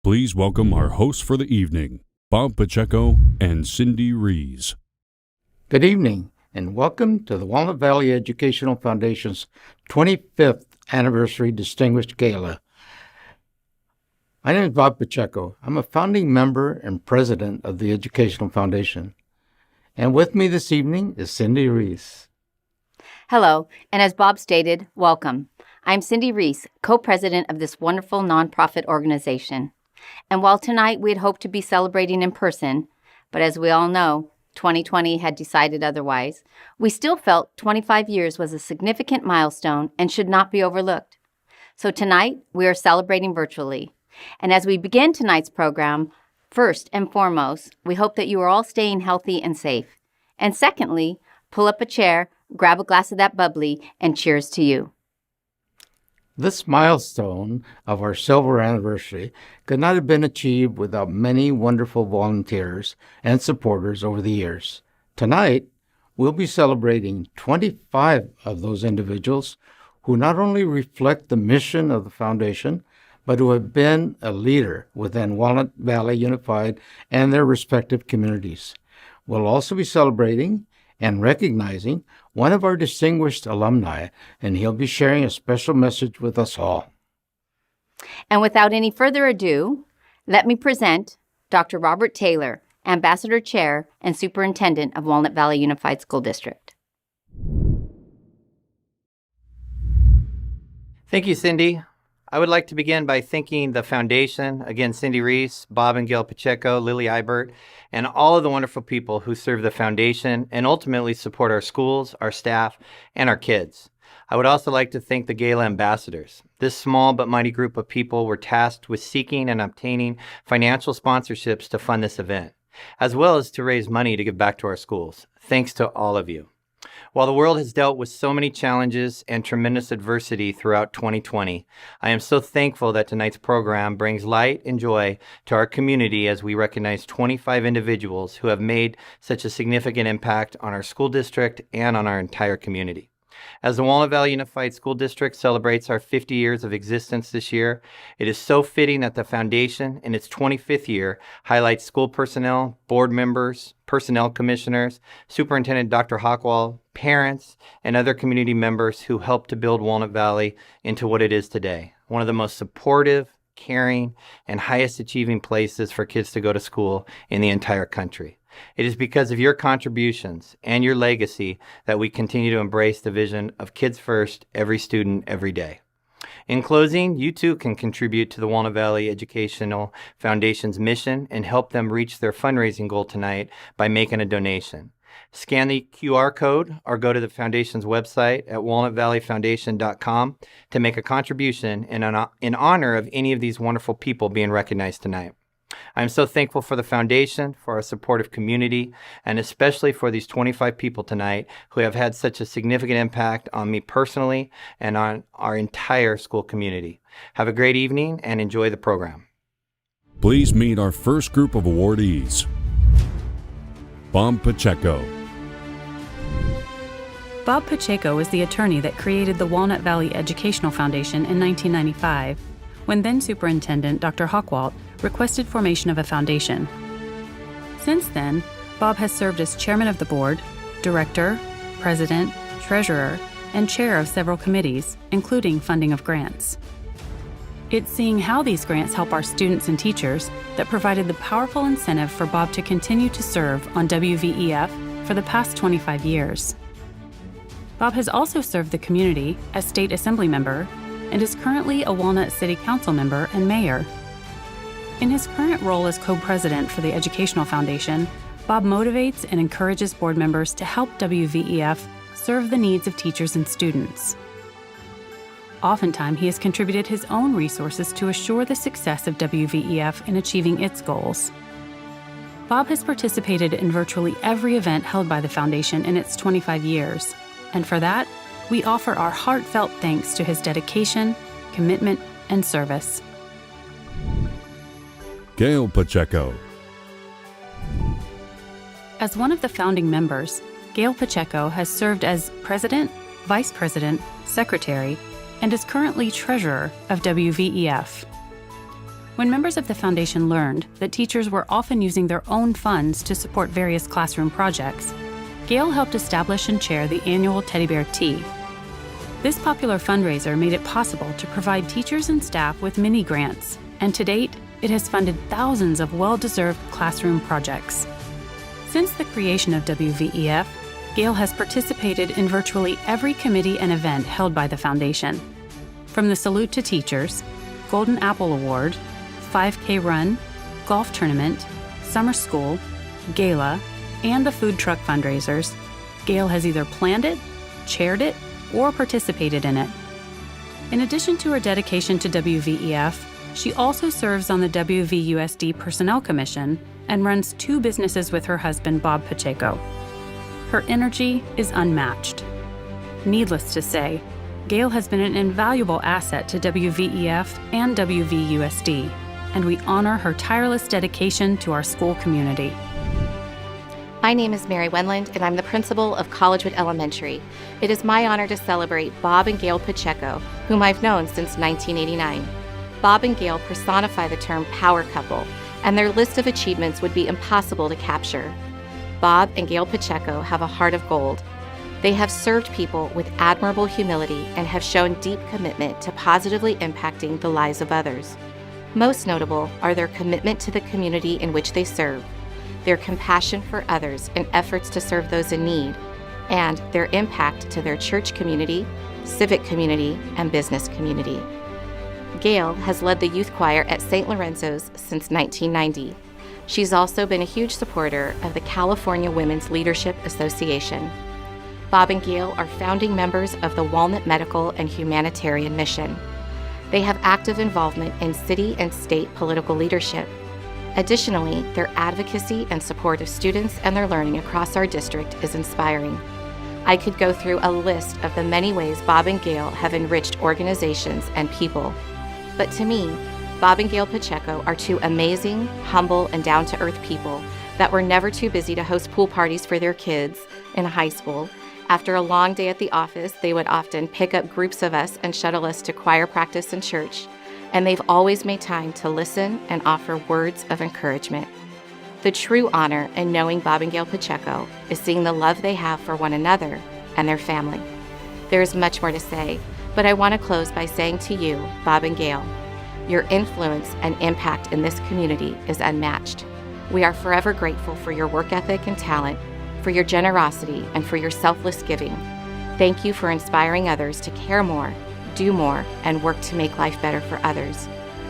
Please welcome our hosts for the evening, Bob Pacheco and Cindy Rees. Good evening, and welcome to the Walnut Valley Educational Foundation's 25th Anniversary Distinguished Gala. My name is Bob Pacheco. I'm a founding member and president of the Educational Foundation. And with me this evening is Cindy Rees. Hello, and as Bob stated, welcome. I'm Cindy Rees, co-president of this wonderful nonprofit organization. And while tonight we had hoped to be celebrating in person, but as we all know, 2020 had decided otherwise, we still felt 25 years was a significant milestone and should not be overlooked. So tonight, we are celebrating virtually. And as we begin tonight's program, first and foremost, we hope that you are all staying healthy and safe. And secondly, pull up a chair, grab a glass of that bubbly, and cheers to you. This milestone of our silver anniversary could not have been achieved without many wonderful volunteers and supporters over the years. Tonight, we'll be celebrating 25 of those individuals who not only reflect the mission of the foundation, but who have been a leader within Walnut Valley Unified and their respective communities. We'll also be celebrating and recognizing one of our distinguished alumni, and he'll be sharing a special message with us all. And without any further ado, let me present Dr. Robert Taylor, Ambassador Chair and Superintendent of Walnut Valley Unified School District. Thank you, Cindy. I would like to begin by thanking the foundation, again, Cindy Rees, Bob and Gail Pacheco, Lily Eibert, and all of the wonderful people who serve the foundation and ultimately support our schools, our staff, and our kids. I would also like to thank the Gala ambassadors. This small but mighty group of people were tasked with seeking and obtaining financial sponsorships to fund this event, as well as to raise money to give back to our schools. Thanks to all of you. While the world has dealt with so many challenges and tremendous adversity throughout 2020, I am so thankful that tonight's program brings light and joy to our community as we recognize 25 individuals who have made such a significant impact on our school district and on our entire community. As the Walnut Valley Unified School District celebrates our 50 years of existence this year, it is so fitting that the foundation in its 25th year highlights school personnel, board members, personnel commissioners, Superintendent Dr. Hockwall, parents, and other community members who helped to build Walnut Valley into what it is today, one of the most supportive, caring, and highest achieving places for kids to go to school in the entire country. It is because of your contributions and your legacy that we continue to embrace the vision of kids first, every student, every day. In closing, you too can contribute to the Walnut Valley Educational Foundation's mission and help them reach their fundraising goal tonight by making a donation. Scan the QR code or go to the foundation's website at walnutvalleyfoundation.com to make a contribution in honor of any of these wonderful people being recognized tonight. I'm so thankful for the foundation, for our supportive community, and especially for these 25 people tonight who have had such a significant impact on me personally and on our entire school community. Have a great evening and enjoy the program. Please meet our first group of awardees. Bob Pacheco. Bob Pacheco is the attorney that created the Walnut Valley Educational Foundation in 1995, when then Superintendent Dr. Hockwall requested formation of a foundation. Since then, Bob has served as chairman of the board, director, president, treasurer, and chair of several committees, including funding of grants. It's seeing how these grants help our students and teachers that provided the powerful incentive for Bob to continue to serve on WVEF for the past 25 years. Bob has also served the community as state assembly member and is currently a Walnut City Council member and mayor. In his current role as co-president for the Educational Foundation, Bob motivates and encourages board members to help WVEF serve the needs of teachers and students. Oftentimes, he has contributed his own resources to assure the success of WVEF in achieving its goals. Bob has participated in virtually every event held by the Foundation in its 25 years, and for that, we offer our heartfelt thanks to his dedication, commitment, and service. Gail Pacheco. As one of the founding members, Gail Pacheco has served as president, vice president, secretary, and is currently treasurer of WVEF. When members of the foundation learned that teachers were often using their own funds to support various classroom projects, Gail helped establish and chair the annual Teddy Bear Tea. This popular fundraiser made it possible to provide teachers and staff with mini grants, and to date, it has funded thousands of well-deserved classroom projects. Since the creation of WVEF, Gail has participated in virtually every committee and event held by the foundation. From the Salute to Teachers, Golden Apple Award, 5K Run, Golf Tournament, Summer School, Gala, and the food truck fundraisers, Gail has either planned it, chaired it, or participated in it. In addition to her dedication to WVEF, she also serves on the WVUSD Personnel Commission and runs 2 businesses with her husband, Bob Pacheco. Her energy is unmatched. Needless to say, Gail has been an invaluable asset to WVEF and WVUSD, and we honor her tireless dedication to our school community. My name is Mary Wenland, and I'm the principal of Collegewood Elementary. It is my honor to celebrate Bob and Gail Pacheco, whom I've known since 1989. Bob and Gail personify the term power couple, and their list of achievements would be impossible to capture. Bob and Gail Pacheco have a heart of gold. They have served people with admirable humility and have shown deep commitment to positively impacting the lives of others. Most notable are their commitment to the community in which they serve, their compassion for others and efforts to serve those in need, and their impact to their church community, civic community, and business community. Gail has led the youth choir at St. Lorenzo's since 1990. She's also been a huge supporter of the California Women's Leadership Association. Bob and Gail are founding members of the Walnut Medical and Humanitarian Mission. They have active involvement in city and state political leadership. Additionally, their advocacy and support of students and their learning across our district is inspiring. I could go through a list of the many ways Bob and Gail have enriched organizations and people. But to me, Bob and Gail Pacheco are 2 amazing, humble, and down-to-earth people that were never too busy to host pool parties for their kids in high school. After a long day at the office, they would often pick up groups of us and shuttle us to choir practice and church. And they've always made time to listen and offer words of encouragement. The true honor in knowing Bob and Gail Pacheco is seeing the love they have for one another and their family. There is much more to say, but I want to close by saying to you, Bob and Gail, your influence and impact in this community is unmatched. We are forever grateful for your work ethic and talent, for your generosity, and for your selfless giving. Thank you for inspiring others to care more, do more, and work to make life better for others.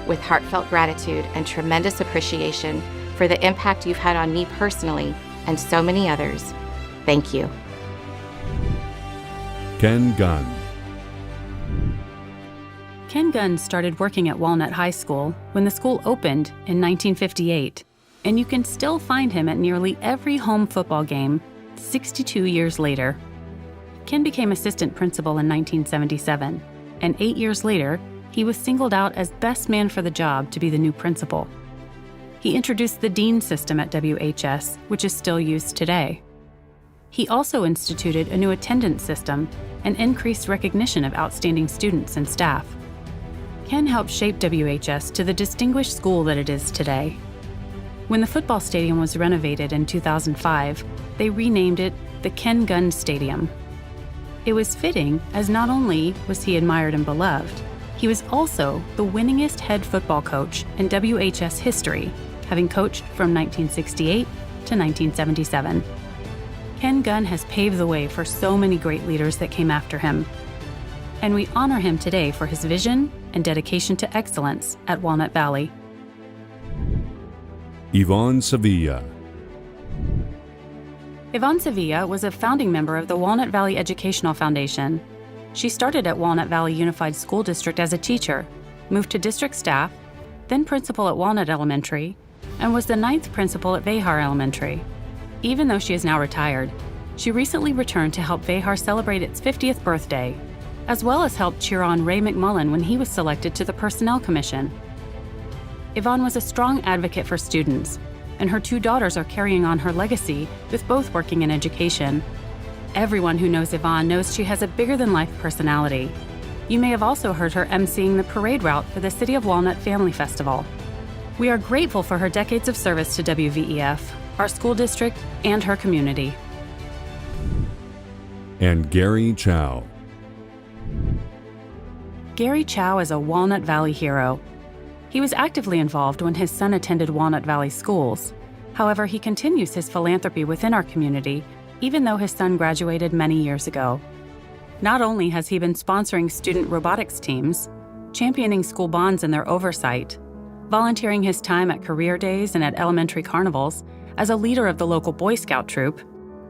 With heartfelt gratitude and tremendous appreciation for the impact you've had on me personally and so many others, thank you. Ken Gunn. Ken Gunn started working at Walnut High School when the school opened in 1958, and you can still find him at nearly every home football game 62 years later. Ken became assistant principal in 1977, and 8 years later, he was singled out as best man for the job to be the new principal. He introduced the dean system at WHS, which is still used today. He also instituted a new attendance system and increased recognition of outstanding students and staff. Ken helped shape WHS to the distinguished school that it is today. When the football stadium was renovated in 2005, they renamed it the Ken Gunn Stadium. It was fitting, as not only was he admired and beloved, he was also the winningest head football coach in WHS history, having coached from 1968 to 1977. Ken Gunn has paved the way for so many great leaders that came after him, and we honor him today for his vision and dedication to excellence at Walnut Valley. Yvonne Sevilla. Yvonne Sevilla was a founding member of the Walnut Valley Educational Foundation. She started at Walnut Valley Unified School District as a teacher, moved to district staff, then principal at Walnut Elementary, and was the 9th principal at Vehar Elementary. Even though she is now retired, she recently returned to help Vehar celebrate its 50th birthday, as well as help cheer on Ray McMullen when he was selected to the Personnel Commission. Yvonne was a strong advocate for students, and her 2 daughters are carrying on her legacy, with both working in education. Everyone who knows Yvonne knows she has a bigger-than-life personality. You may have also heard her emceeing the parade route for the City of Walnut Family Festival. We are grateful for her decades of service to WVEF, our school district, and her community. And Gary Chow. Gary Chow is a Walnut Valley hero. He was actively involved when his son attended Walnut Valley schools. However, he continues his philanthropy within our community, even though his son graduated many years ago. Not only has he been sponsoring student robotics teams, championing school bonds in their oversight, volunteering his time at career days and at elementary carnivals, as a leader of the local Boy Scout troop,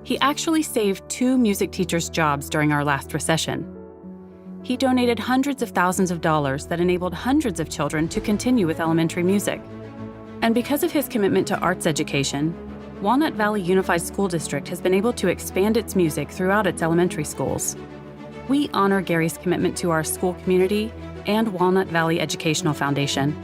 he actually saved 2 music teachers' jobs during our last recession. He donated hundreds of thousands of dollars that enabled hundreds of children to continue with elementary music. And because of his commitment to arts education, Walnut Valley Unified School District has been able to expand its music throughout its elementary schools. We honor Gary's commitment to our school community and Walnut Valley Educational Foundation.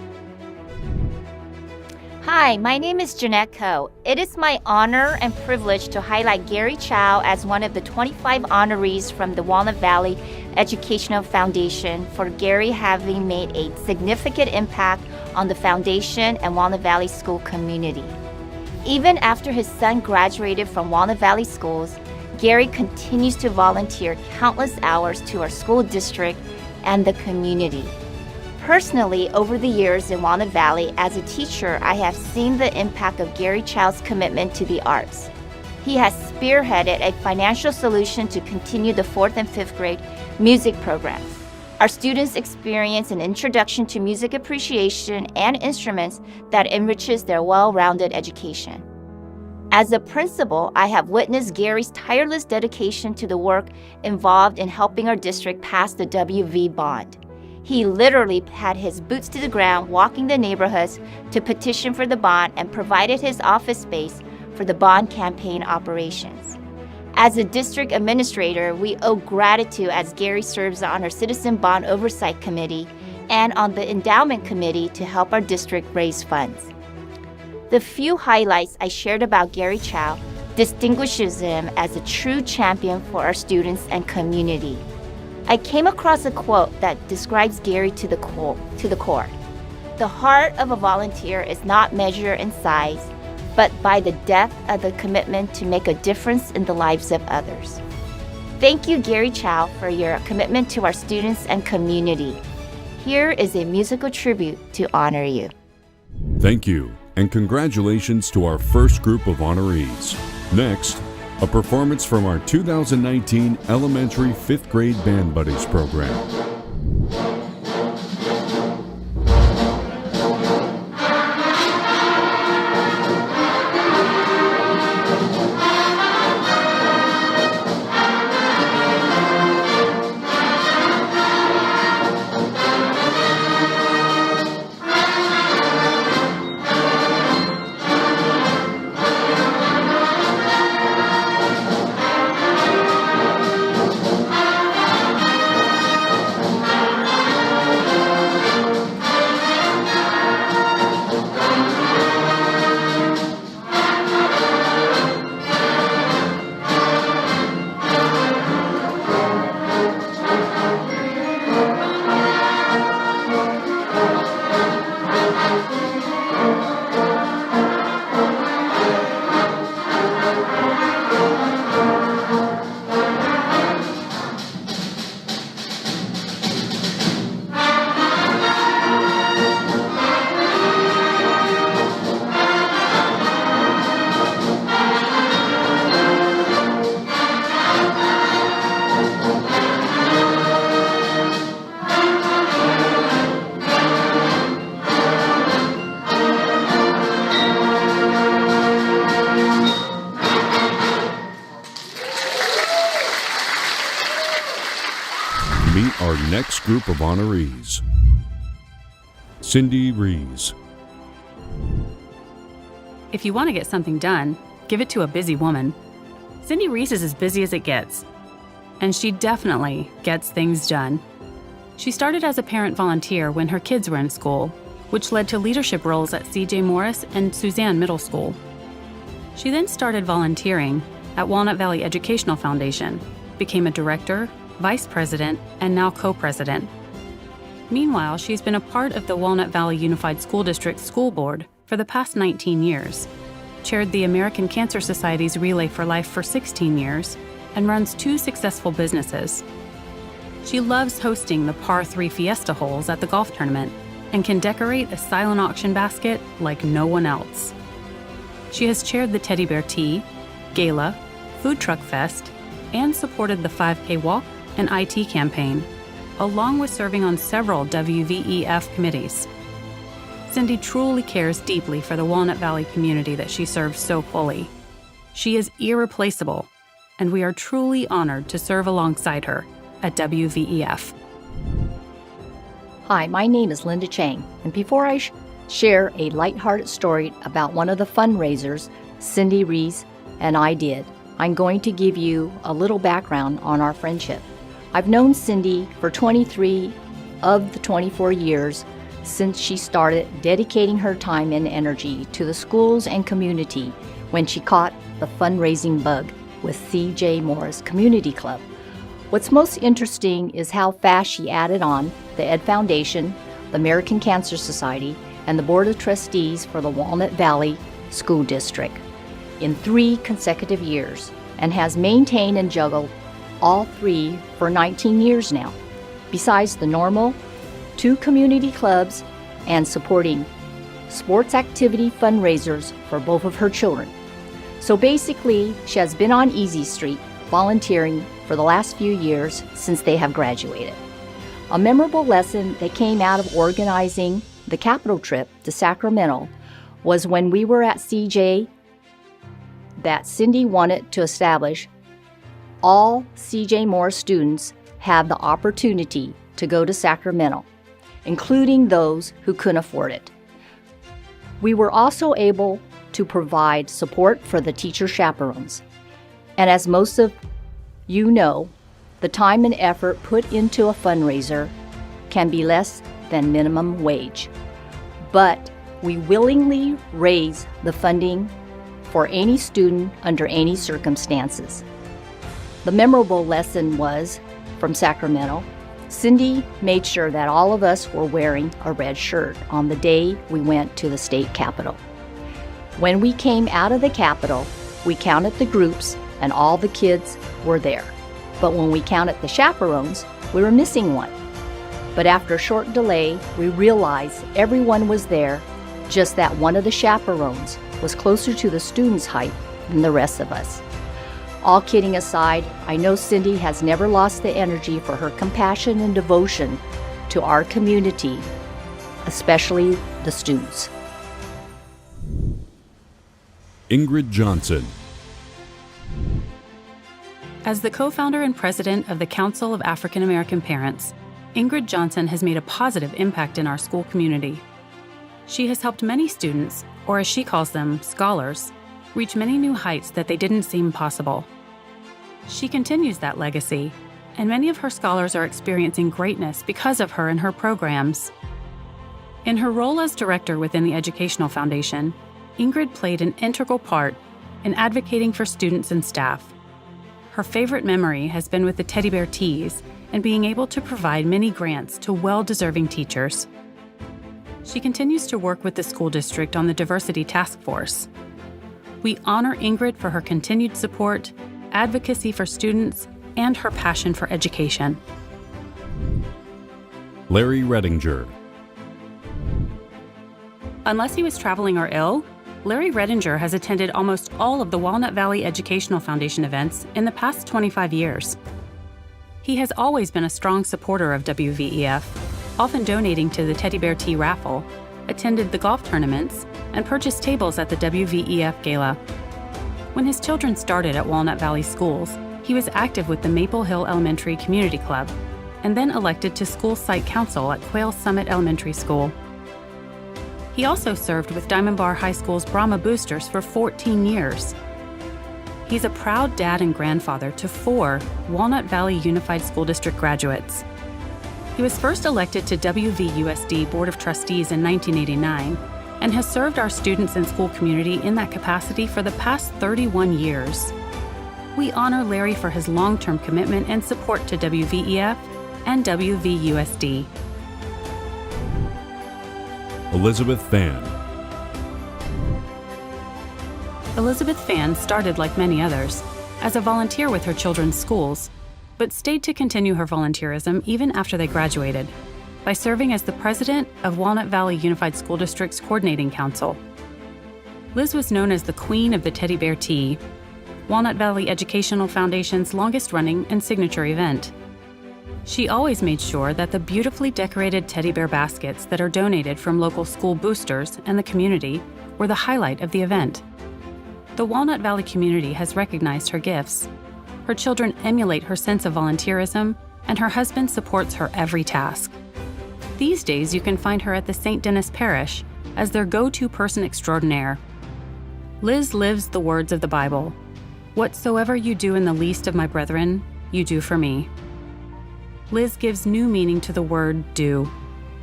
Hi, my name is Jeanette Coe. It is my honor and privilege to highlight Gary Chow as one of the 25 honorees from the Walnut Valley Educational Foundation for Gary having made a significant impact on the foundation and Walnut Valley school community. Even after his son graduated from Walnut Valley schools, Gary continues to volunteer countless hours to our school district and the community. Personally, over the years in Walnut Valley, as a teacher, I have seen the impact of Gary Chow's commitment to the arts. He has spearheaded a financial solution to continue the 4th and 5th grade music programs. Our students experience an introduction to music appreciation and instruments that enriches their well-rounded education. As a principal, I have witnessed Gary's tireless dedication to the work involved in helping our district pass the WV bond. He literally had his boots to the ground walking the neighborhoods to petition for the bond and provided his office space for the bond campaign operations. As a district administrator, we owe gratitude as Gary serves on our Citizen Bond Oversight Committee and on the Endowment Committee to help our district raise funds. The few highlights I shared about Gary Chow distinguishes him as a true champion for our students and community. I came across a quote that describes Gary to the core. The heart of a volunteer is not measured in size, but by the depth of the commitment to make a difference in the lives of others. Thank you, Gary Chow, for your commitment to our students and community. Here is a musical tribute to honor you. Thank you, and congratulations to our first group of honorees. Next, a performance from our 2019 Elementary 5th Grade Band Buddies program. Meet our next group of honorees. Cindy Rees. If you want to get something done, give it to a busy woman. Cindy Rees is as busy as it gets. And she definitely gets things done. She started as a parent volunteer when her kids were in school, which led to leadership roles at C.J. Morris and Suzanne Middle School. She then started volunteering at Walnut Valley Educational Foundation, became a director, vice president, and now co-president. Meanwhile, she's been a part of the Walnut Valley Unified School District School Board for the past 19 years, chaired the American Cancer Society's Relay for Life for 16 years, and runs 2 successful businesses. She loves hosting the par 3 fiesta holes at the golf tournament and can decorate a silent auction basket like no one else. She has chaired the Teddy Bear Tea, Gala, Food Truck Fest, and supported the 5K Walk and IT campaign, along with serving on several WVEF committees. Cindy truly cares deeply for the Walnut Valley community that she serves so fully. She is irreplaceable, and we are truly honored to serve alongside her at WVEF. Hi, my name is Linda Chang, and before I share a lighthearted story about one of the fundraisers Cindy Reese and I did, I'm going to give you a little background on our friendship. I've known Cindy for 23 of the 24 years since she started dedicating her time and energy to the schools and community when she caught the fundraising bug with C.J. Morris Community Club. What's most interesting is how fast she added on the Ed Foundation, the American Cancer Society, and the Board of Trustees for the Walnut Valley School District in 3 consecutive years, and has maintained and juggled all 3 for 19 years now, besides the normal 2 community clubs and supporting sports activity fundraisers for both of her children. So basically, she has been on Easy Street volunteering for the last few years since they have graduated. A memorable lesson that came out of organizing the Capitol trip to Sacramento was when we were at CJ that Cindy wanted to establish all C.J. Morris students have the opportunity to go to Sacramento, including those who couldn't afford it. We were also able to provide support for the teacher chaperones. And as most of you know, the time and effort put into a fundraiser can be less than minimum wage. But we willingly raise the funding for any student under any circumstances. The memorable lesson was from Sacramento. Cindy made sure that all of us were wearing a red shirt on the day we went to the state capitol. When we came out of the capitol, we counted the groups and all the kids were there. But when we counted the chaperones, we were missing one. But after a short delay, we realized everyone was there, just that one of the chaperones was closer to the students' height than the rest of us. All kidding aside, I know Cindy has never lost the energy for her compassion and devotion to our community, especially the students. Ingrid Johnson. As the co-founder and president of the Council of African American Parents, Ingrid Johnson has made a positive impact in our school community. She has helped many students, or as she calls them, scholars, reach many new heights that they didn't seem possible. She continues that legacy, and many of her scholars are experiencing greatness because of her and her programs. In her role as director within the Educational Foundation, Ingrid played an integral part in advocating for students and staff. Her favorite memory has been with the Teddy Bear Teas and being able to provide many grants to well-deserving teachers. She continues to work with the school district on the Diversity Task Force. We honor Ingrid for her continued support, advocacy for students, and her passion for education. Larry Redinger. Unless he was traveling or ill, Larry Redinger has attended almost all of the Walnut Valley Educational Foundation events in the past 25 years. He has always been a strong supporter of WVEF, often donating to the Teddy Bear Tea raffle, attended the golf tournaments, and purchased tables at the WVEF Gala. When his children started at Walnut Valley schools, he was active with the Maple Hill Elementary Community Club, and then elected to school site council at Quail Summit Elementary School. He also served with Diamond Bar High School's Brahma Boosters for 14 years. He's a proud dad and grandfather to 4 Walnut Valley Unified School District graduates. He was first elected to WVUSD Board of Trustees in 1989 and has served our students and school community in that capacity for the past 31 years. We honor Larry for his long-term commitment and support to WVEF and WVUSD. Elizabeth Phan. Elizabeth Phan started like many others as a volunteer with her children's schools, but stayed to continue her volunteerism even after they graduated by serving as the president of Walnut Valley Unified School District's Coordinating Council. Liz was known as the Queen of the Teddy Bear Tea, Walnut Valley Educational Foundation's longest-running and signature event. She always made sure that the beautifully decorated teddy bear baskets that are donated from local school boosters and the community were the highlight of the event. The Walnut Valley community has recognized her gifts. Her children emulate her sense of volunteerism, and her husband supports her every task. These days, you can find her at the St. Denis Parish as their go-to person extraordinaire. Liz lives the words of the Bible, "Whatsoever you do in the least of my brethren, you do for me." Liz gives new meaning to the word do.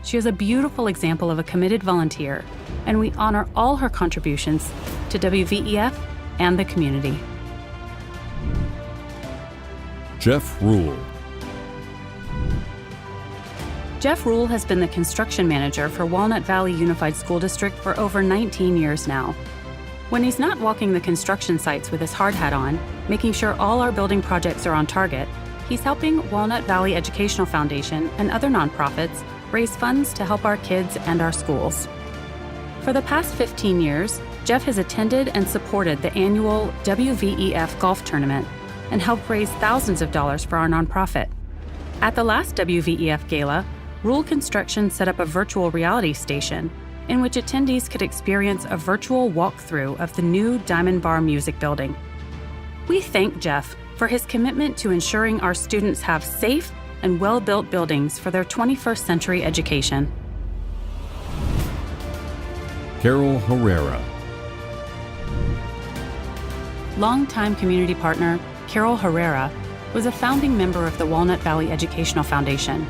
She is a beautiful example of a committed volunteer, and we honor all her contributions to WVEF and the community. Jeff Rule. Jeff Rule has been the construction manager for Walnut Valley Unified School District for over 19 years now. When he's not walking the construction sites with his hard hat on, making sure all our building projects are on target, he's helping Walnut Valley Educational Foundation and other nonprofits raise funds to help our kids and our schools. For the past 15 years, Jeff has attended and supported the annual WVEF golf tournament and helped raise thousands of dollars for our nonprofit. At the last WVEF Gala, Rule Construction set up a virtual reality station in which attendees could experience a virtual walkthrough of the new Diamond Bar Music Building. We thank Jeff for his commitment to ensuring our students have safe and well-built buildings for their 21st century education. Carol Herrera. Longtime community partner Carol Herrera was a founding member of the Walnut Valley Educational Foundation.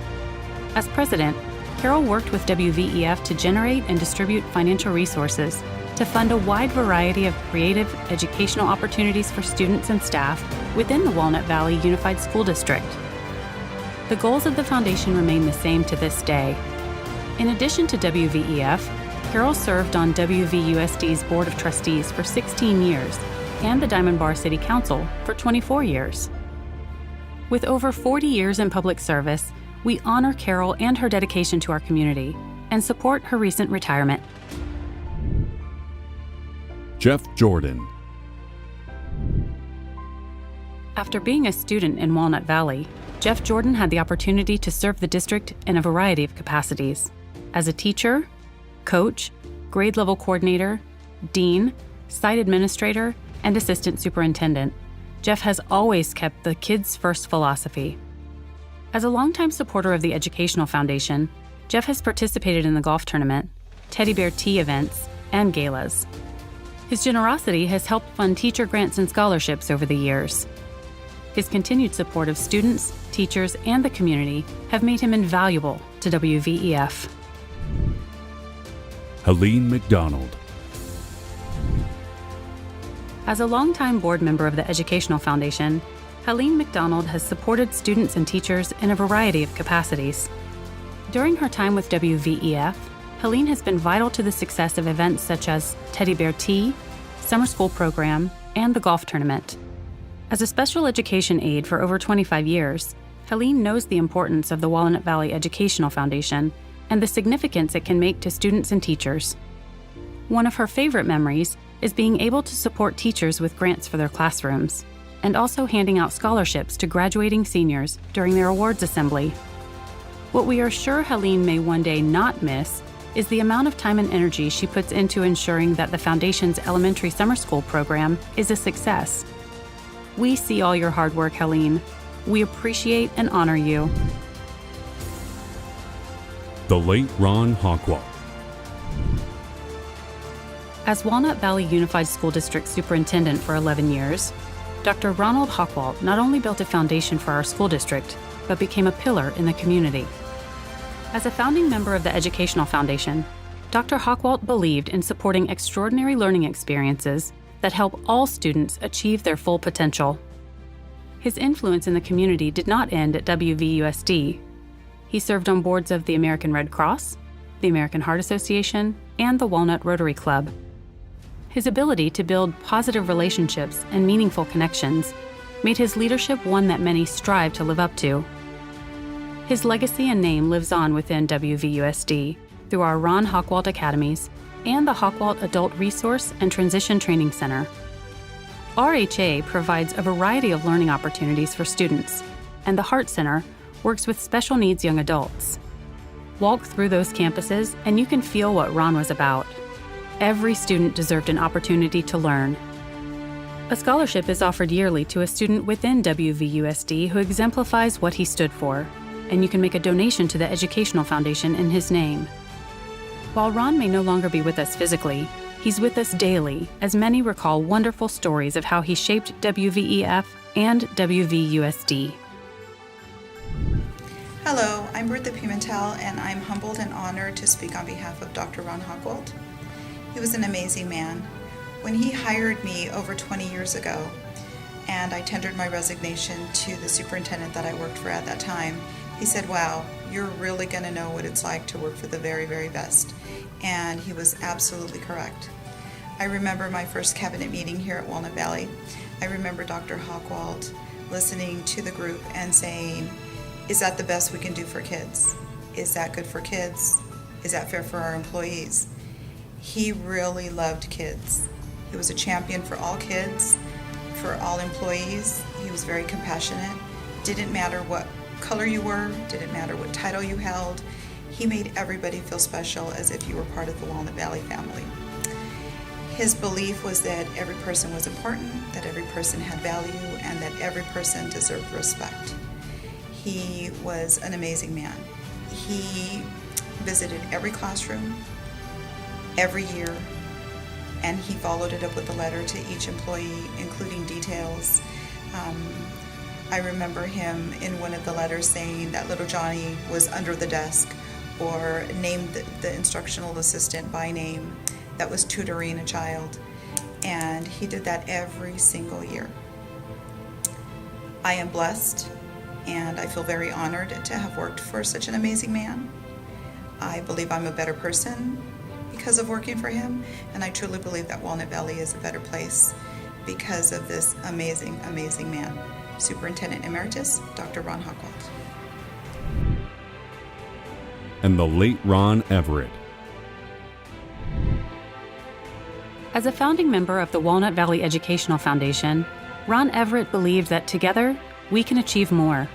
As president, Carol worked with WVEF to generate and distribute financial resources to fund a wide variety of creative educational opportunities for students and staff within the Walnut Valley Unified School District. The goals of the foundation remain the same to this day. In addition to WVEF, Carol served on WVUSD's Board of Trustees for 16 years and the Diamond Bar City Council for 24 years. With over 40 years in public service, we honor Carol and her dedication to our community and support her recent retirement. Jeff Jordan. After being a student in Walnut Valley, Jeff Jordan had the opportunity to serve the district in a variety of capacities. As a teacher, coach, grade level coordinator, dean, site administrator, and assistant superintendent, Jeff has always kept the kids first philosophy. As a longtime supporter of the Educational Foundation, Jeff has participated in the golf tournament, teddy bear tea events, and galas. His generosity has helped fund teacher grants and scholarships over the years. His continued support of students, teachers, and the community have made him invaluable to WVEF. Helene McDonald. As a longtime board member of the Educational Foundation, Helene McDonald has supported students and teachers in a variety of capacities. During her time with WVEF, Helene has been vital to the success of events such as Teddy Bear Tea, Summer School Program, and the golf tournament. As a special education aide for over 25 years, Helene knows the importance of the Walnut Valley Educational Foundation and the significance it can make to students and teachers. One of her favorite memories is being able to support teachers with grants for their classrooms, and also handing out scholarships to graduating seniors during their awards assembly. What we are sure Helene may one day not miss is the amount of time and energy she puts into ensuring that the Foundation's elementary summer school program is a success. We see all your hard work, Helene. We appreciate and honor you. The late Ron Hockwalt. As Walnut Valley Unified School District Superintendent for 11 years, Dr. Ronald Hockwalt not only built a foundation for our school district, but became a pillar in the community. As a founding member of the Educational Foundation, Dr. Hockwalt believed in supporting extraordinary learning experiences that help all students achieve their full potential. His influence in the community did not end at WVUSD. He served on boards of the American Red Cross, the American Heart Association, and the Walnut Rotary Club. His ability to build positive relationships and meaningful connections made his leadership one that many strive to live up to. His legacy and name lives on within WVUSD through our Ron Hockwalt Academies and the Hockwalt Adult Resource and Transition Training Center. RHA provides a variety of learning opportunities for students, and the Heart Center works with special needs young adults. Walk through those campuses and you can feel what Ron was about. Every student deserved an opportunity to learn. A scholarship is offered yearly to a student within WVUSD who exemplifies what he stood for, and you can make a donation to the Educational Foundation in his name. While Ron may no longer be with us physically, he's with us daily, as many recall wonderful stories of how he shaped WVEF and WVUSD. Hello, I'm Bertha Pimentel, and I'm humbled and honored to speak on behalf of Dr. Ron Hockwalt. He was an amazing man. When he hired me over 20 years ago, and I tendered my resignation to the superintendent that I worked for at that time, he said, "Wow, you're really going to know what it's like to work for the very, very best." And he was absolutely correct. I remember my first cabinet meeting here at Walnut Valley. I remember Dr. Hockwalt listening to the group and saying, "Is that the best we can do for kids? Is that good for kids? Is that fair for our employees?" He really loved kids. He was a champion for all kids, for all employees. He was very compassionate. Didn't matter what color you were, didn't matter what title you held. He made everybody feel special as if you were part of the Walnut Valley family. His belief was that every person was important, that every person had value, and that every person deserved respect. He was an amazing man. He visited every classroom, every year, and he followed it up with a letter to each employee, including details. I remember him in one of the letters saying that little Johnny was under the desk, or named the instructional assistant by name that was tutoring a child, and he did that every single year. I am blessed, and I feel very honored to have worked for such an amazing man. I believe I'm a better person because of working for him, and I truly believe that Walnut Valley is a better place because of this amazing, amazing man, Superintendent Emeritus, Dr. Ron Hockwalt. And the late Ron Everett. As a founding member of the Walnut Valley Educational Foundation, Ron Everett believed that together, we can achieve more.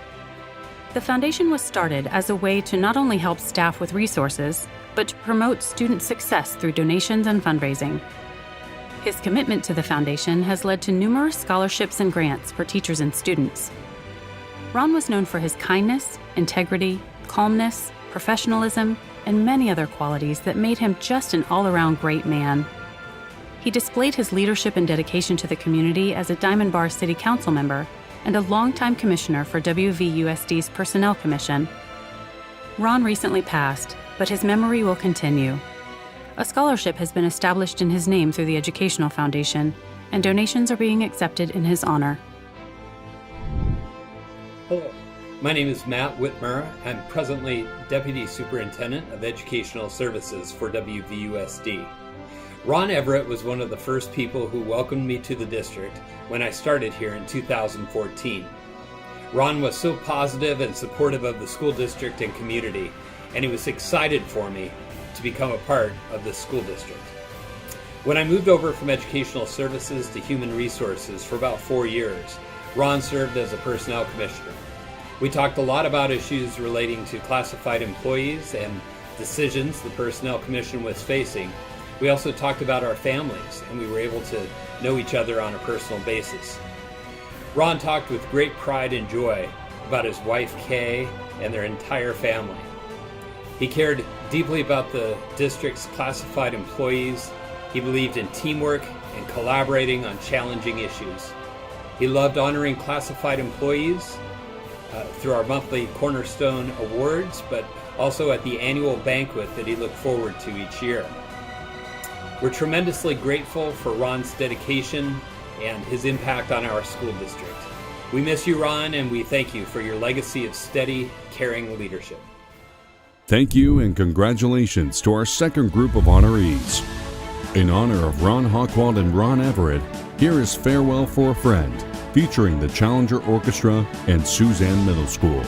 The foundation was started as a way to not only help staff with resources, but to promote student success through donations and fundraising. His commitment to the foundation has led to numerous scholarships and grants for teachers and students. Ron was known for his kindness, integrity, calmness, professionalism, and many other qualities that made him just an all-around great man. He displayed his leadership and dedication to the community as a Diamond Bar City Council member and a longtime commissioner for WVUSD's Personnel Commission. Ron recently passed, but his memory will continue. A scholarship has been established in his name through the Educational Foundation, and donations are being accepted in his honor. Hello, my name is Matt Whitmer. I'm presently Deputy Superintendent of Educational Services for WVUSD. Ron Everett was one of the first people who welcomed me to the district when I started here in 2014. Ron was so positive and supportive of the school district and community, and he was excited for me to become a part of the school district. When I moved over from Educational Services to Human Resources for about 4 years, Ron served as a Personnel Commissioner. We talked a lot about issues relating to classified employees and decisions the Personnel Commission was facing. We also talked about our families, and we were able to know each other on a personal basis. Ron talked with great pride and joy about his wife Kay and their entire family. He cared deeply about the district's classified employees. He believed in teamwork and collaborating on challenging issues. He loved honoring classified employees through our monthly Cornerstone Awards, but also at the annual banquet that he looked forward to each year. We're tremendously grateful for Ron's dedication and his impact on our school district. We miss you, Ron, and we thank you for your legacy of steady, caring leadership. Thank you and congratulations to our second group of honorees. In honor of Ron Hockwald and Ron Everett, here is Farewell for a Friend, featuring the Challenger Orchestra and Suzanne Middle School.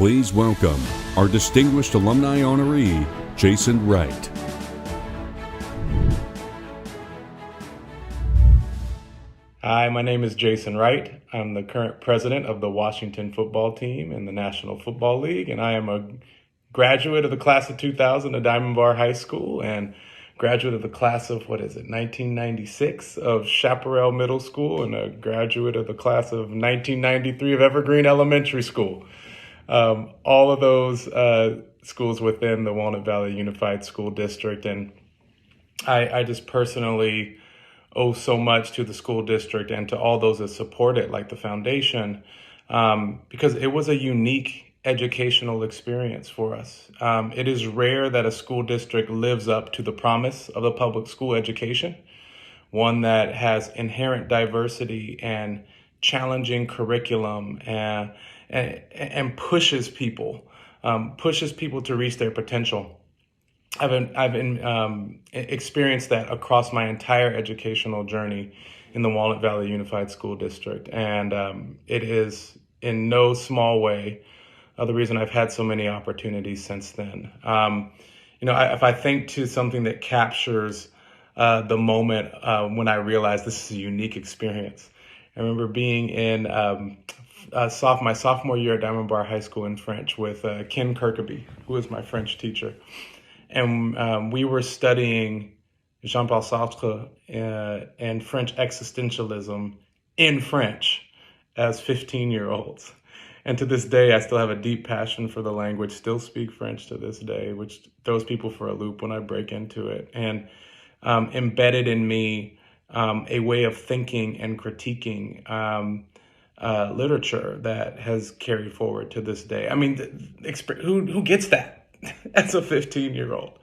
Please welcome our distinguished alumni honoree, Jason Wright. Hi, my name is Jason Wright. I'm the current president of the Washington football team in the National Football League, and I am a graduate of the class of 2000 at Diamond Bar High School and graduate of the class of, 1996 of Chaparral Middle School, and a graduate of the class of 1993 of Evergreen Elementary School. All of those schools within the Walnut Valley Unified School District, and I just personally owe so much to the school district and to all those that support it, like the foundation, because it was a unique educational experience for us. It is rare that a school district lives up to the promise of a public school education, one that has inherent diversity and challenging curriculum and pushes people to reach their potential. I've experienced that across my entire educational journey in the Walnut Valley Unified School District, and it is in no small way the reason I've had so many opportunities since then. If I think to something that captures the moment when I realized this is a unique experience, I remember being in my sophomore year at Diamond Bar High School in French with Ken Kirkeby, who was my French teacher. And we were studying Jean-Paul Sartre and French existentialism in French as 15-year-olds. And to this day, I still have a deep passion for the language, still speak French to this day, which throws people for a loop when I break into it. And embedded in me a way of thinking and critiquing literature that has carried forward to this day. I mean, who gets that as a 15-year-old?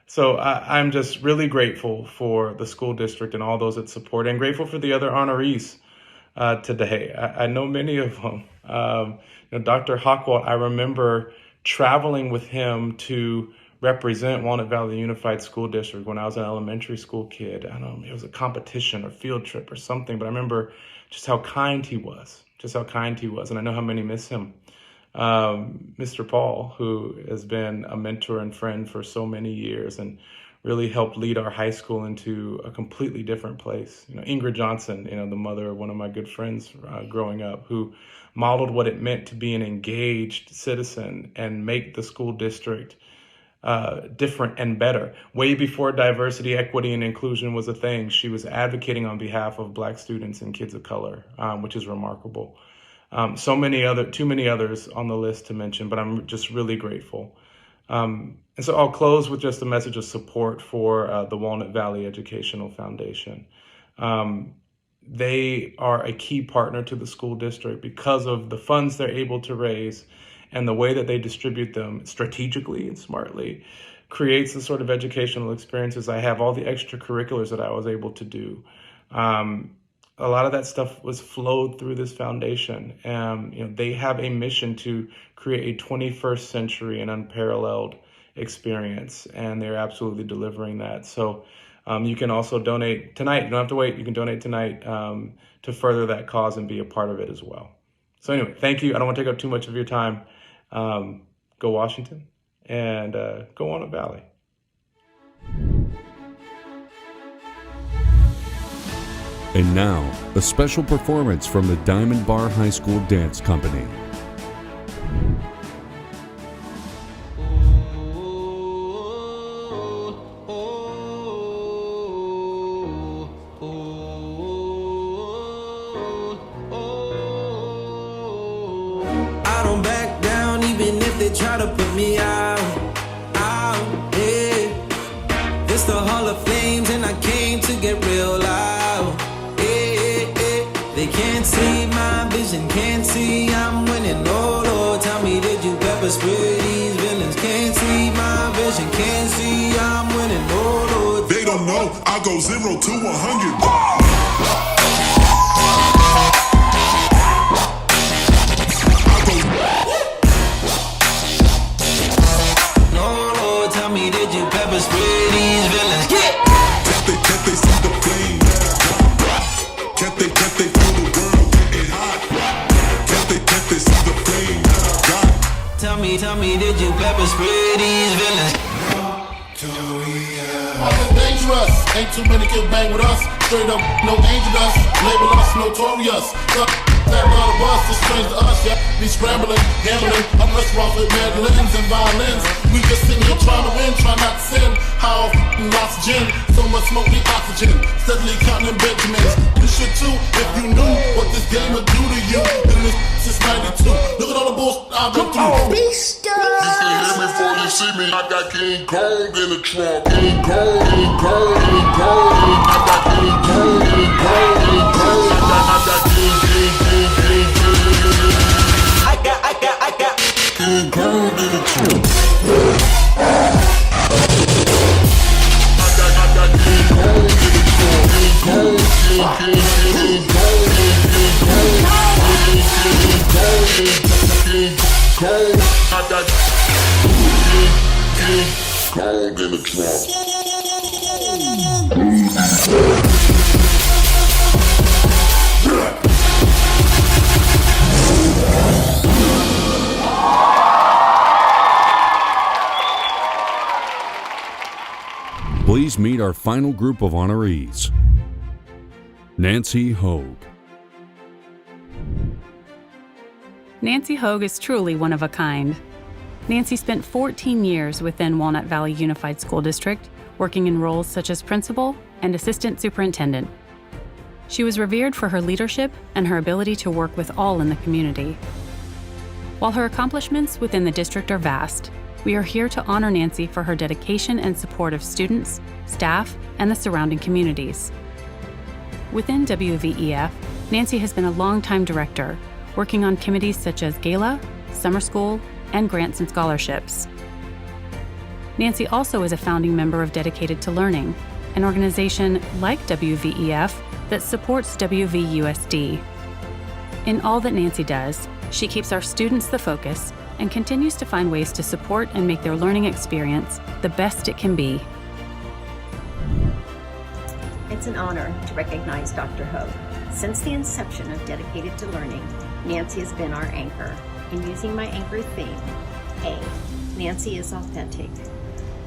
So I'm just really grateful for the school district and all those that support, and grateful for the other honorees today. I know many of them. Dr. Hockwalt, I remember traveling with him to represent Walnut Valley Unified School District when I was an elementary school kid. I don't know, it was a competition or field trip or something, but I remember just how kind he was, and I know how many miss him. Mr. Paul, who has been a mentor and friend for so many years and really helped lead our high school into a completely different place. Ingrid Johnson, the mother of one of my good friends growing up, who modeled what it meant to be an engaged citizen and make the school district different and better. Way before diversity, equity, and inclusion was a thing, she was advocating on behalf of Black students and kids of color, which is remarkable. Too many others on the list to mention, but I'm just really grateful. And so I'll close with just a message of support for the Walnut Valley Educational Foundation. They are a key partner to the school district because of the funds they're able to raise, and the way that they distribute them strategically and smartly creates the sort of educational experiences I have, all the extracurriculars that I was able to do. A lot of that stuff was flowed through this foundation. They have a mission to create a 21st century and unparalleled experience, and they're absolutely delivering that. So you can also donate tonight. You don't have to wait. You can donate tonight to further that cause and be a part of it as well. So anyway, thank you. I don't want to take up too much of your time. Go Washington, and go Walnut Valley. And now, a special performance from the Diamond Bar High School Dance Company. I don't back down even if they try to put me out, yeah. It's the Hall of Flames and I came to get real loud. They can't see my vision, can't see I'm winning. Oh Lord, tell me, did you pepper spray these villains? Can't see my vision, can't see I'm winning. Oh Lord, they don't know I go 0 to 100. Tell me, did you pepper spray these villains? Victoria. I'm dangerous. Ain't too many can bang with us. Straight up, no angel dust. Label us notorious. That lot of us is strange to us, yeah. We scrambling, gambling. I'm less rough with mandolins and violins. We just sitting here trying to win, trying not to sin. How oxygen, so much smoke need oxygen. Steadily counting Benjamins. You should too, if you knew what this game would do to you. Been in this since 92. Look at all the bullshit I've been through. Beast. You can hear me before you see me. I got King Kong in the trunk. King Kong, King Kong, King Kong. I got King Kong, King Kong, King Kong. I got King, King, King, King, King. I got King Kong in the trunk. I got King Kong in the trunk. King Kong, King, King, King, Kong, King Kong, King, King, Kong, King Kong. I got King Kong in the trunk. Please meet our final group of honorees. Nancy Hogue. Nancy Hogue is truly one of a kind. Nancy spent 14 years within Walnut Valley Unified School District, working in roles such as principal and assistant superintendent. She was revered for her leadership and her ability to work with all in the community. While her accomplishments within the district are vast, we are here to honor Nancy for her dedication and support of students, staff, and the surrounding communities. Within WVEF, Nancy has been a longtime director, working on committees such as Gala, Summer School, and Grants and Scholarships. Nancy also is a founding member of Dedicated to Learning, an organization like WVEF that supports WVUSD. In all that Nancy does, she keeps our students the focus and continues to find ways to support and make their learning experience the best it can be. It's an honor to recognize Dr. Hogue. Since the inception of Dedicated to Learning, Nancy has been our anchor. In using my anchor theme, A, Nancy is authentic.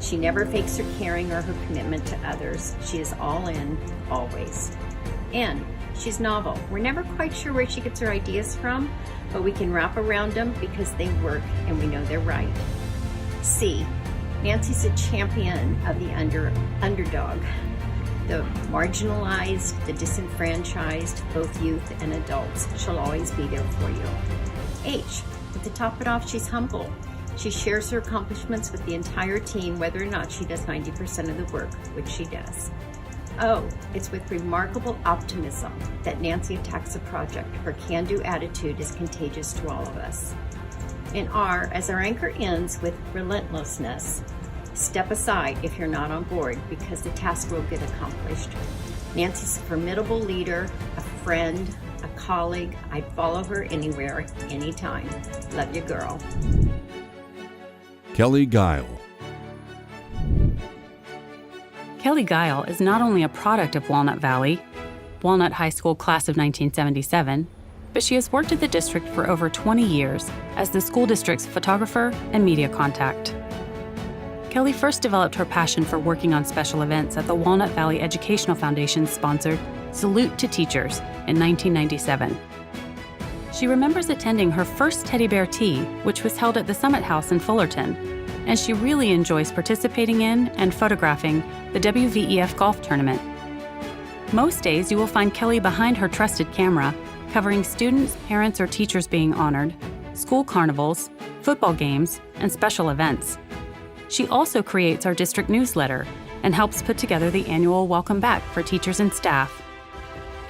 She never fakes her caring or her commitment to others. She is all in, always. N, she's novel. We're never quite sure where she gets her ideas from, but we can wrap around them because they work and we know they're right. C, Nancy's a champion of the underdog, the marginalized, the disenfranchised, both youth and adults. She'll always be there for you. H, to top it off, she's humble. She shares her accomplishments with the entire team, whether or not she does 90% of the work, which she does. O, it's with remarkable optimism that Nancy attacks a project. Her can-do attitude is contagious to all of us. And R, as our anchor ends with relentlessness, step aside if you're not on board because the task will get accomplished. Nancy's a formidable leader, a friend, a colleague. I'd follow her anywhere, anytime. Love you, girl. Kelly Guile. Kelly Guile is not only a product of Walnut Valley, Walnut High School class of 1977, but she has worked at the district for over 20 years as the school district's photographer and media contact. Kelly first developed her passion for working on special events at the Walnut Valley Educational Foundation sponsored Salute to Teachers in 1997. She remembers attending her first teddy bear tea, which was held at the Summit House in Fullerton, and she really enjoys participating in and photographing the WVEF golf tournament. Most days you will find Kelly behind her trusted camera, covering students, parents, or teachers being honored, school carnivals, football games, and special events. She also creates our district newsletter and helps put together the annual Welcome Back for teachers and staff.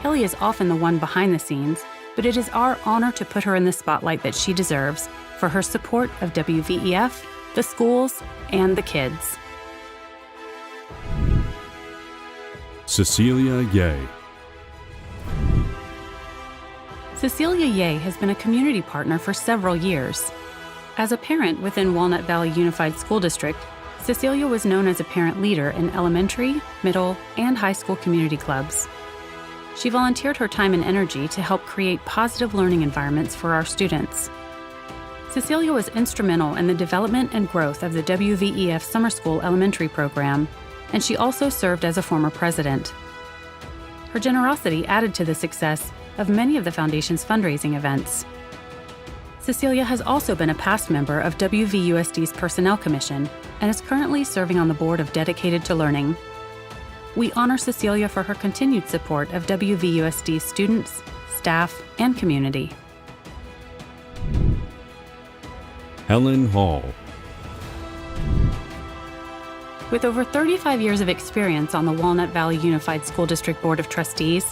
Kelly is often the one behind the scenes, but it is our honor to put her in the spotlight that she deserves for her support of WVEF, the schools, and the kids. Cecilia Ye. Cecilia Ye has been a community partner for several years. As a parent within Walnut Valley Unified School District, Cecilia was known as a parent leader in elementary, middle, and high school community clubs. She volunteered her time and energy to help create positive learning environments for our students. Cecilia was instrumental in the development and growth of the WVEF Summer School Elementary program and she also served as a former president. Her generosity added to the success of many of the Foundation's fundraising events. Cecilia has also been a past member of WVUSD's Personnel Commission and is currently serving on the board of Dedicated to Learning. We honor Cecilia for her continued support of WVUSD students, staff, and community. Helen Hall. With over 35 years of experience on the Walnut Valley Unified School District Board of Trustees,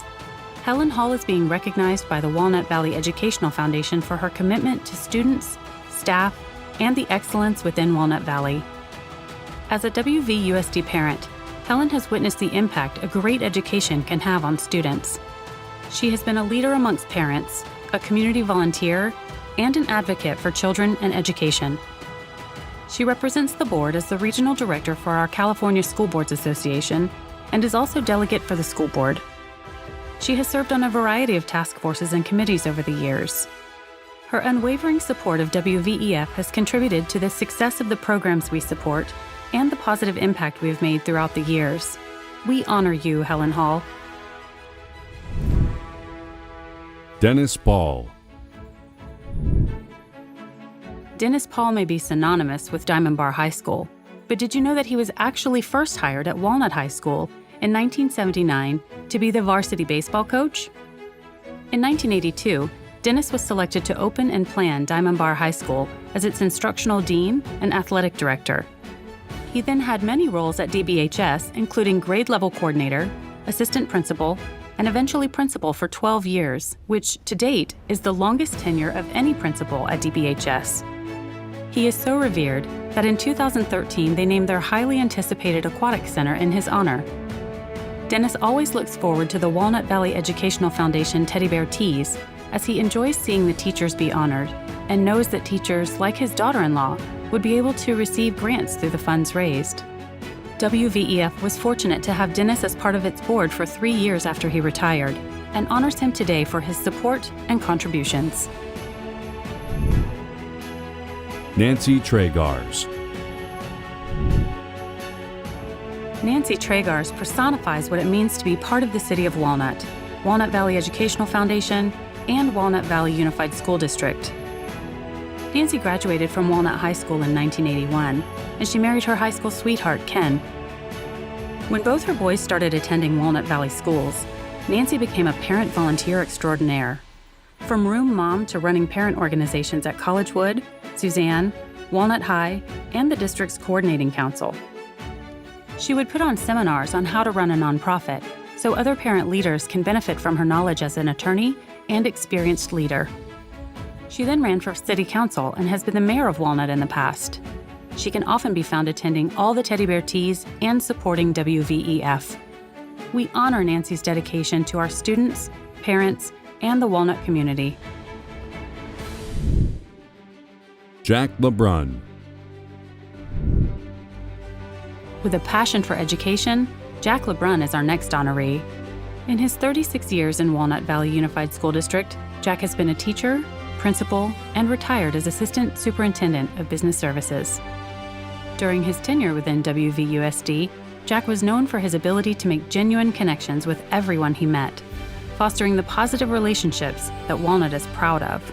Helen Hall is being recognized by the Walnut Valley Educational Foundation for her commitment to students, staff, and the excellence within Walnut Valley. As a WVUSD parent, Helen has witnessed the impact a great education can have on students. She has been a leader amongst parents, a community volunteer, and an advocate for children and education. She represents the board as the regional director for our California School Boards Association and is also delegate for the school board. She has served on a variety of task forces and committees over the years. Her unwavering support of WVEF has contributed to the success of the programs we support and the positive impact we have made throughout the years. We honor you, Helen Hall. Denis Paul. Denis Paul may be synonymous with Diamond Bar High School, but did you know that he was actually first hired at Walnut High School in 1979 to be the varsity baseball coach? In 1982, Denis was selected to open and plan Diamond Bar High School as its instructional dean and athletic director. He then had many roles at DBHS, including grade-level coordinator, assistant principal, and eventually principal for 12 years, which, to date, is the longest tenure of any principal at DBHS. He is so revered that in 2013 they named their highly anticipated aquatic center in his honor. Denis always looks forward to the Walnut Valley Educational Foundation Teddy Bear Teas, as he enjoys seeing the teachers be honored and knows that teachers, like his daughter-in-law, would be able to receive grants through the funds raised. WVEF was fortunate to have Denis as part of its board for 3 years after he retired and honors him today for his support and contributions. Nancy Tregars. Nancy Tregars personifies what it means to be part of the City of Walnut, Walnut Valley Educational Foundation, and Walnut Valley Unified School District. Nancy graduated from Walnut High School in 1981, and she married her high school sweetheart, Ken. When both her boys started attending Walnut Valley schools, Nancy became a parent volunteer extraordinaire. From room mom to running parent organizations at Collegewood, Suzanne, Walnut High, and the district's coordinating council. She would put on seminars on how to run a nonprofit so other parent leaders can benefit from her knowledge as an attorney and experienced leader. She then ran for city council and has been the mayor of Walnut in the past. She can often be found attending all the Teddy Bear Teas and supporting WVEF. We honor Nancy's dedication to our students, parents, and the Walnut community. Jack LeBrun. With a passion for education, Jack LeBrun is our next honoree. In his 36 years in Walnut Valley Unified School District, Jack has been a teacher, principal, and retired as Assistant Superintendent of Business Services. During his tenure within WVUSD, Jack was known for his ability to make genuine connections with everyone he met, fostering the positive relationships that Walnut is proud of.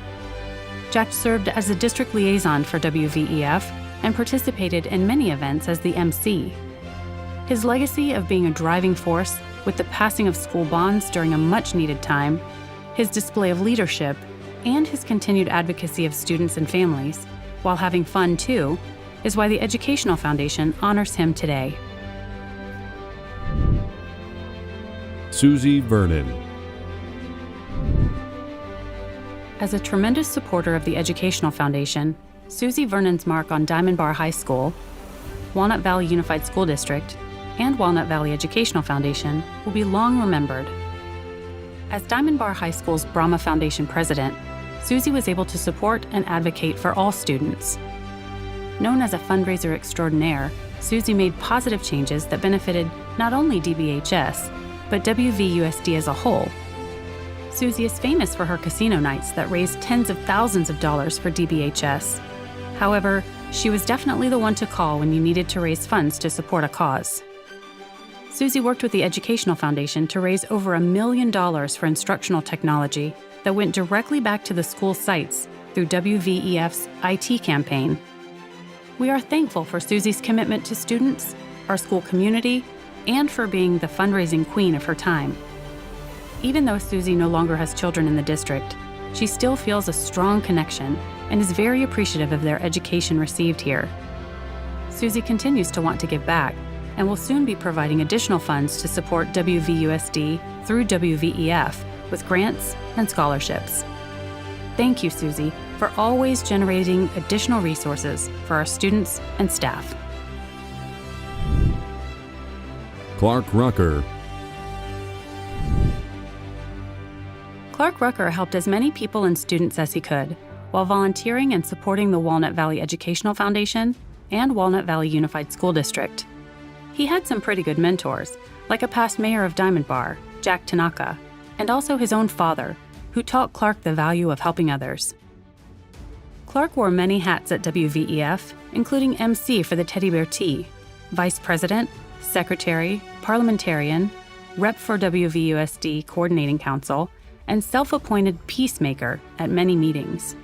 Jack served as the district liaison for WVEF and participated in many events as the MC. His legacy of being a driving force with the passing of school bonds during a much-needed time, his display of leadership, and his continued advocacy of students and families, while having fun too, is why the Educational Foundation honors him today. Susie Vernon. As a tremendous supporter of the Educational Foundation, Susie Vernon's mark on Diamond Bar High School, Walnut Valley Unified School District, and Walnut Valley Educational Foundation will be long remembered. As Diamond Bar High School's Brahma Foundation president, Susie was able to support and advocate for all students. Known as a fundraiser extraordinaire, Susie made positive changes that benefited not only DBHS, but WVUSD as a whole. Susie is famous for her casino nights that raised tens of thousands of dollars for DBHS. However, she was definitely the one to call when you needed to raise funds to support a cause. Susie worked with the Educational Foundation to raise over $1 million for instructional technology that went directly back to the school sites through WVEF's IT campaign. We are thankful for Susie's commitment to students, our school community, and for being the fundraising queen of her time. Even though Susie no longer has children in the district, she still feels a strong connection and is very appreciative of their education received here. Susie continues to want to give back and will soon be providing additional funds to support WVUSD through WVEF with grants and scholarships. Thank you, Susie, for always generating additional resources for our students and staff. Clark Rucker. Clark Rucker helped as many people and students as he could, while volunteering and supporting the Walnut Valley Educational Foundation and Walnut Valley Unified School District. He had some pretty good mentors, like a past mayor of Diamond Bar, Jack Tanaka, and also his own father, who taught Clark the value of helping others. Clark wore many hats at WVEF, including MC for the Teddy Bear Tea, Vice President, Secretary, Parliamentarian, Rep for WVUSD Coordinating Council, and self-appointed peacemaker at many meetings.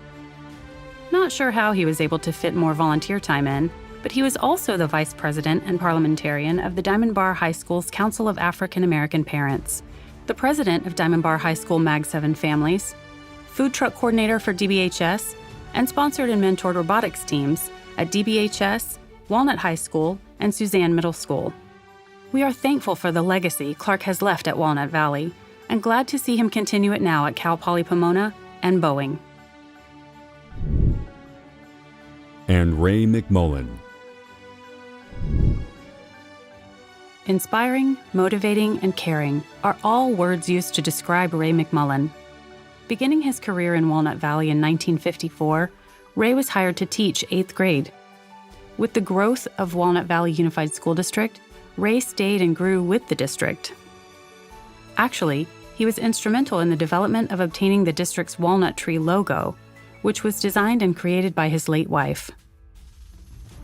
Not sure how he was able to fit more volunteer time in, but he was also the Vice President and Parliamentarian of the Diamond Bar High School's Council of African American Parents, the President of Diamond Bar High School Mag 7 Families, Food Truck Coordinator for DBHS, and sponsored and mentored robotics teams at DBHS, Walnut High School, and Suzanne Middle School. We are thankful for the legacy Clark has left at Walnut Valley, and glad to see him continue it now at Cal Poly Pomona and Boeing. And Ray McMullen. Inspiring, motivating, and caring are all words used to describe Ray McMullen. Beginning his career in Walnut Valley in 1954, Ray was hired to teach 8th grade. With the growth of Walnut Valley Unified School District, Ray stayed and grew with the district. Actually, he was instrumental in the development of obtaining the district's walnut tree logo, which was designed and created by his late wife.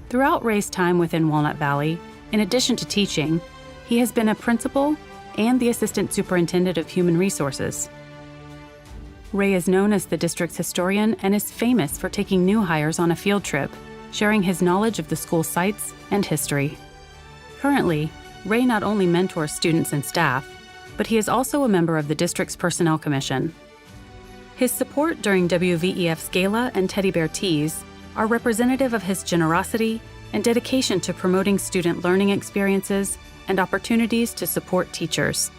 Throughout Ray's time within Walnut Valley, in addition to teaching, he has been a principal and the assistant superintendent of human resources. Ray is known as the district's historian and is famous for taking new hires on a field trip, sharing his knowledge of the school sites and history. Currently, Ray not only mentors students and staff, but he is also a member of the district's Personnel Commission. His support during WVEF's Gala and Teddy Bear Teas are representative of his generosity and dedication to promoting student learning experiences and opportunities to support teachers.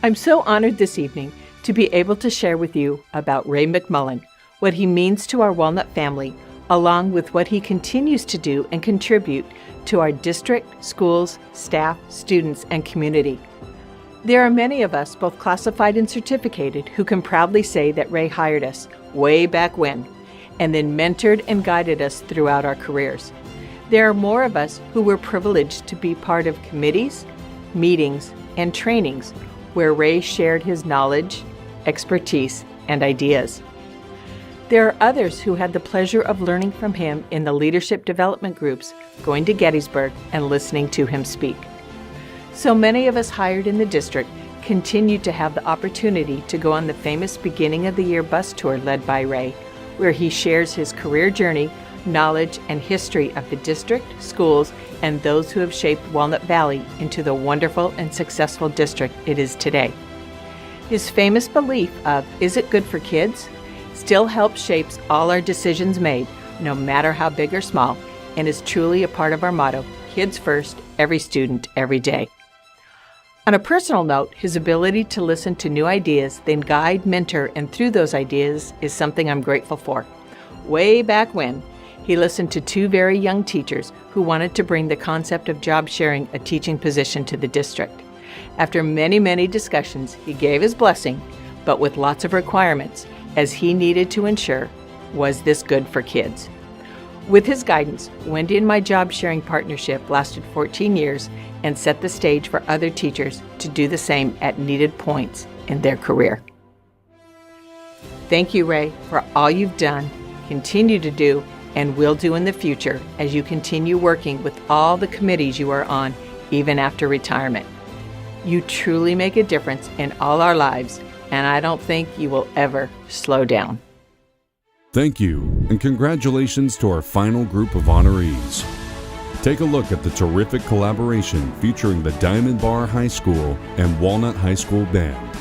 I'm so honored this evening to be able to share with you about Ray McMullen, what he means to our Walnut family, along with what he continues to do and contribute to our district, schools, staff, students, and community. There are many of us, both classified and certificated, who can proudly say that Ray hired us way back when, and then mentored and guided us throughout our careers. There are more of us who were privileged to be part of committees, meetings, and trainings where Ray shared his knowledge, expertise, and ideas. There are others who had the pleasure of learning from him in the leadership development groups, going to Gettysburg and listening to him speak. So many of us hired in the district continue to have the opportunity to go on the famous beginning of the year bus tour led by Ray, where he shares his career journey, knowledge, and history of the district, schools, and those who have shaped Walnut Valley into the wonderful and successful district it is today. His famous belief of, "Is it good for kids?" still helps shapes all our decisions made, no matter how big or small, and is truly a part of our motto, kids first, every student, every day. On a personal note, his ability to listen to new ideas, then guide, mentor, and through those ideas is something I'm grateful for. Way back when, he listened to two very young teachers who wanted to bring the concept of job sharing a teaching position to the district. After many, many discussions, he gave his blessing, but with lots of requirements, as he needed to ensure, was this good for kids? With his guidance, Wendy and my job sharing partnership lasted 14 years and set the stage for other teachers to do the same at needed points in their career. Thank you, Ray, for all you've done, continue to do, and will do in the future as you continue working with all the committees you are on, even after retirement. You truly make a difference in all our lives, and I don't think you will ever slow down. Thank you, and congratulations to our final group of honorees. Take a look at the terrific collaboration featuring the Diamond Bar High School and Walnut High School Band.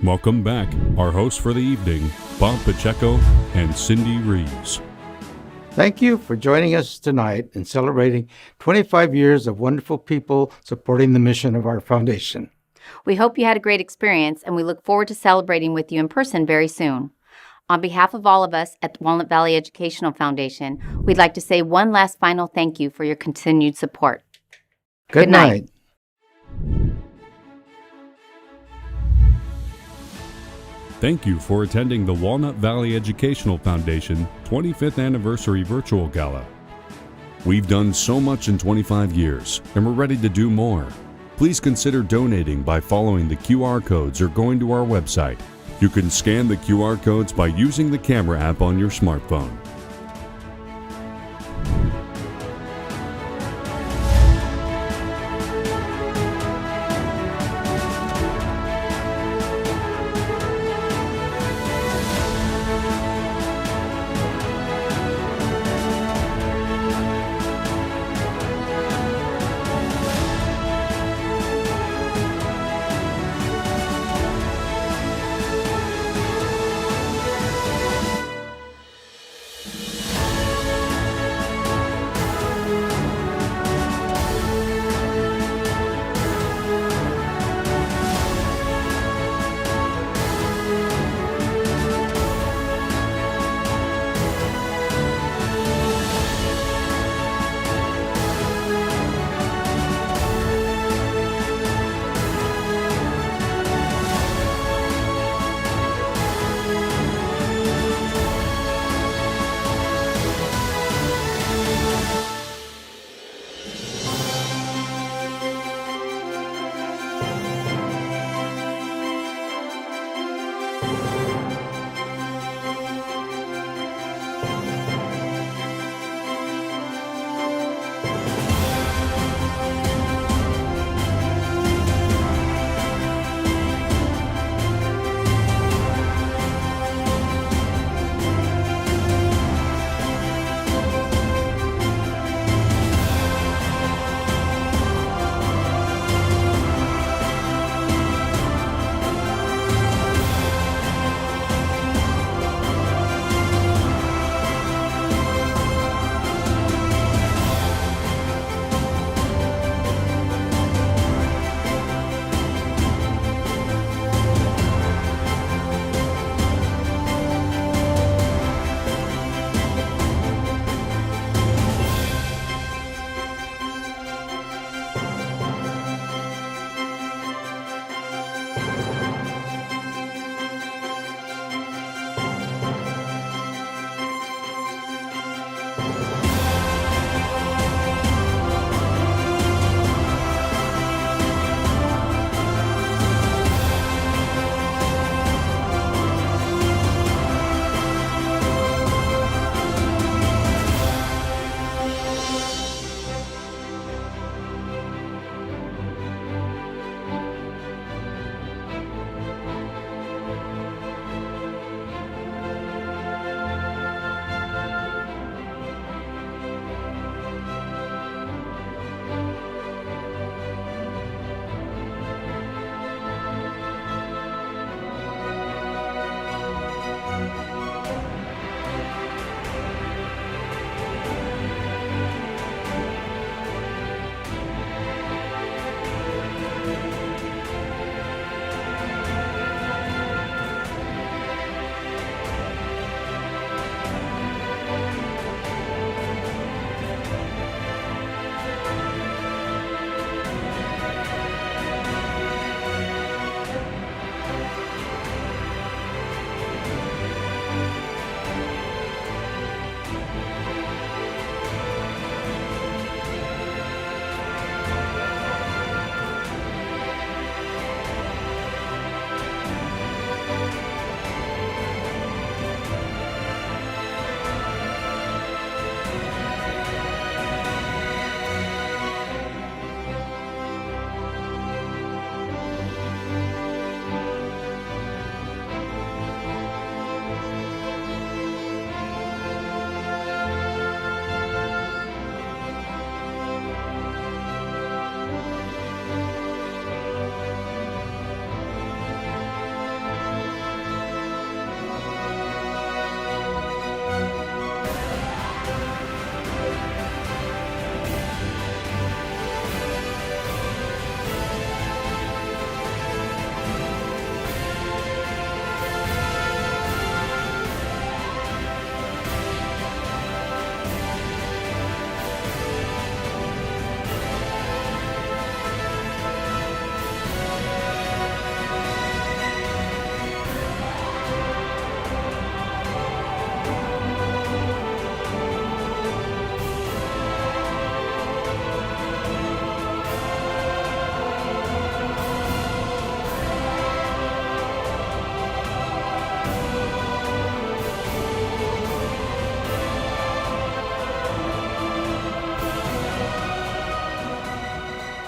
Welcome back, our hosts for the evening, Bob Pacheco and Cindy Rees. Thank you for joining us tonight in celebrating 25 years of wonderful people supporting the mission of our foundation. We hope you had a great experience, and we look forward to celebrating with you in person very soon. On behalf of all of us at the Walnut Valley Educational Foundation, we'd like to say one last final thank you for your continued support. Good night. Thank you for attending the Walnut Valley Educational Foundation 25th Anniversary Virtual Gala. We've done so much in 25 years, and we're ready to do more. Please consider donating by following the QR codes or going to our website. You can scan the QR codes by using the camera app on your smartphone.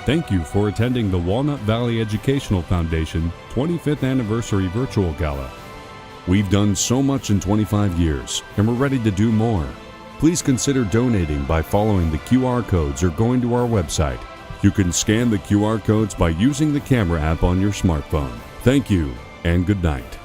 Thank you for attending the Walnut Valley Educational Foundation 25th Anniversary Virtual Gala. We've done so much in 25 years, and we're ready to do more. Please consider donating by following the QR codes or going to our website. You can scan the QR codes by using the camera app on your smartphone. Thank you, and good night.